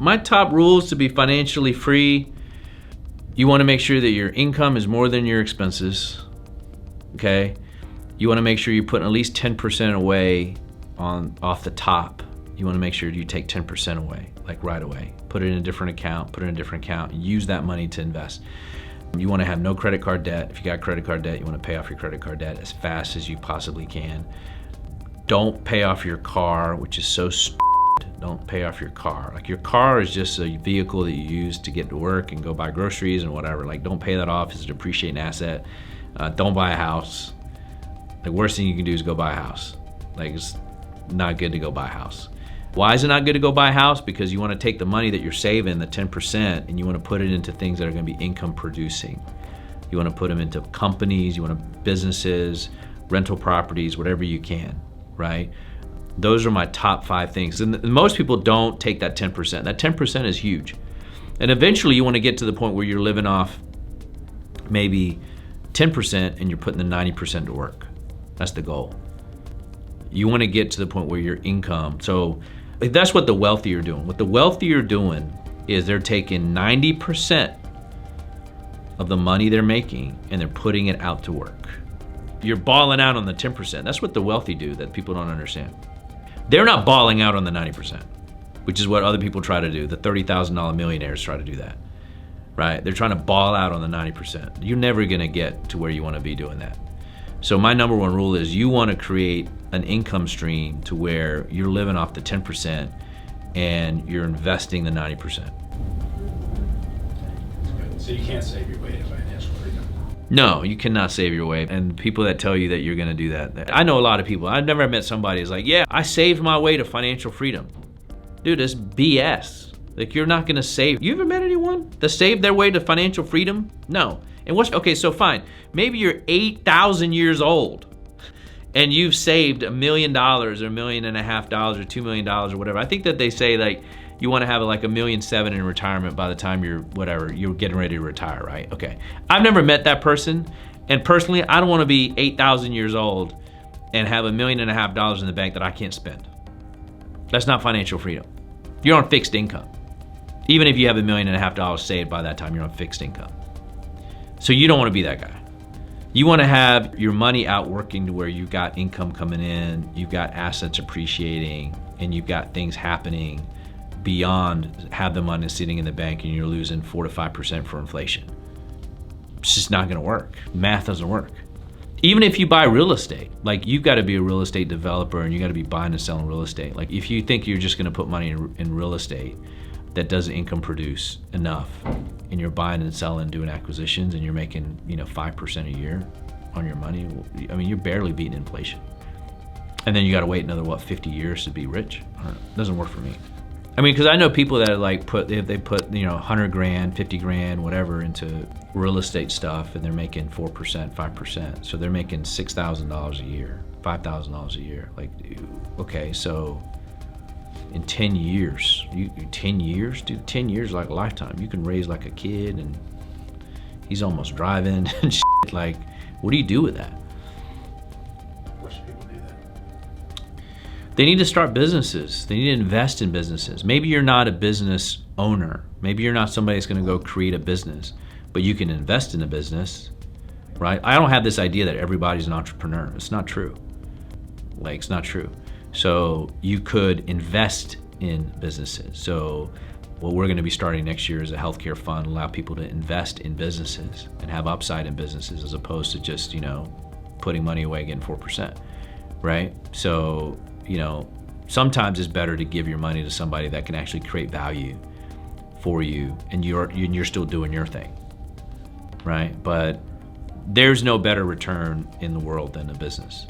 my top rules to be financially free: you want to make sure that your income is more than your expenses, okay? You want to make sure you're putting at least 10% away off the top. You want to make sure you take 10% away, like right away. Put it in a different account, and use that money to invest. You want to have no credit card debt. If you got credit card debt, you want to pay off your credit card debt as fast as you possibly can. Don't pay off your car, which is so don't pay off your car. Like, your car is just a vehicle that you use to get to work and go buy groceries and whatever. Like, don't pay that off. It's a depreciating asset. Don't buy a house. The worst thing you can do is go buy a house. Like, it's not good to go buy a house. Why is it not good to go buy a house? Because you want to take the money that you're saving, the 10%, and you want to put it into things that are going to be income producing. You want to put them into companies, you want to businesses, rental properties, whatever you can, right? Those are my top 5 things. And most people don't take that 10%. That 10% is huge. And eventually you want to get to the point where you're living off maybe 10% and you're putting the 90% to work. That's the goal. You want to get to the point where your income, so that's what the wealthy are doing. What the wealthy are doing is they're taking 90% of the money they're making and they're putting it out to work. You're balling out on the 10%. That's what the wealthy do that people don't understand. They're not balling out on the 90%, which is what other people try to do. The $30,000 millionaires try to do that, right? They're trying to ball out on the 90%. You're never gonna get to where you wanna be doing that. So my number one rule is you wanna create an income stream to where you're living off the 10% and you're investing the 90%. So you can't save your way to financial freedom. No, you cannot save your way. And people that tell you that you're gonna do that, I know a lot of people. I've never met somebody who's like, yeah, I saved my way to financial freedom. Dude, that's BS. Like, you're not gonna save. You ever met anyone that saved their way to financial freedom? No. And okay, so fine. Maybe you're 8,000 years old and you've saved $1 million or $1.5 million or $2 million or whatever. I think that they say, like, you want to have like $1.7 million in retirement by the time you're getting ready to retire, right? Okay. I've never met that person, and personally, I don't want to be 8,000 years old and have $1.5 million in the bank that I can't spend. That's not financial freedom. You're on fixed income. Even if you have $1.5 million saved by that time, you're on fixed income. So you don't want to be that guy. You want to have your money out working to where you've got income coming in, you've got assets appreciating, and you've got things happening beyond have the money sitting in the bank and you're losing 4 to 5% for inflation. It's just not gonna work. Math doesn't work. Even if you buy real estate, like, you've got to be a real estate developer and you got to be buying and selling real estate. Like, if you think you're just gonna put money in real estate that doesn't income produce enough, and you're buying and selling, doing acquisitions, and you're making 5% a year on your money, I mean, you're barely beating inflation. And then you got to wait another 50 years to be rich. It doesn't work for me. I mean, because I know people that like they put 100 grand, 50 grand, whatever into real estate stuff, and they're making 4%, 5%. So they're making $6,000 a year, $5,000 a year. Like, okay, so in 10 years, 10 years, dude, 10 years like a lifetime. You can raise like a kid, and he's almost driving and shit. Like, what do you do with that? Why should people do that? They need to start businesses. They need to invest in businesses. Maybe you're not a business owner. Maybe you're not somebody that's gonna go create a business, but you can invest in a business, right? I don't have this idea that everybody's an entrepreneur. It's not true. Like, it's not true. So you could invest in businesses. So what we're gonna be starting next year is a healthcare fund, allow people to invest in businesses and have upside in businesses, as opposed to just, putting money away, getting 4%, right? So, sometimes it's better to give your money to somebody that can actually create value for you, and you're still doing your thing, right? But there's no better return in the world than a business.